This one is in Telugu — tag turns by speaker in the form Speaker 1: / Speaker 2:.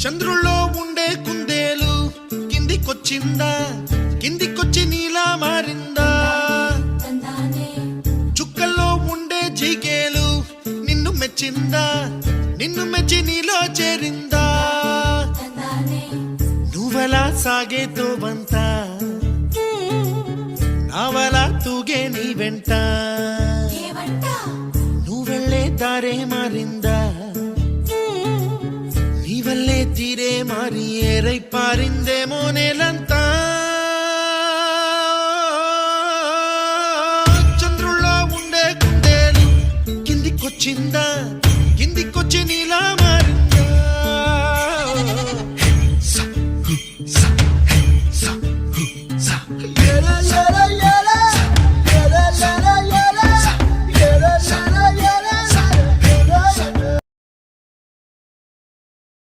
Speaker 1: చంద్రుల్లో ఉండే కుందేలు కిందికొచ్చిందా, కిందికొచ్చి నీలా మారిందా? చుక్కల్లో ఉండే జిగేలు నిన్ను మెచ్చిందా, నిన్ను మెచ్చి నీలో చేరిందా? నువ్వలా సాగేతో బంత, నావలా తూగే నీ వెంట, నువ్వెళ్ళే దారే మారిందా, నీవల్లే తీరే మారి ఏరై పారిందేమో నేలంతా. చంద్రుల్లో ఉండే కుందేలు కిందికొచ్చిందా,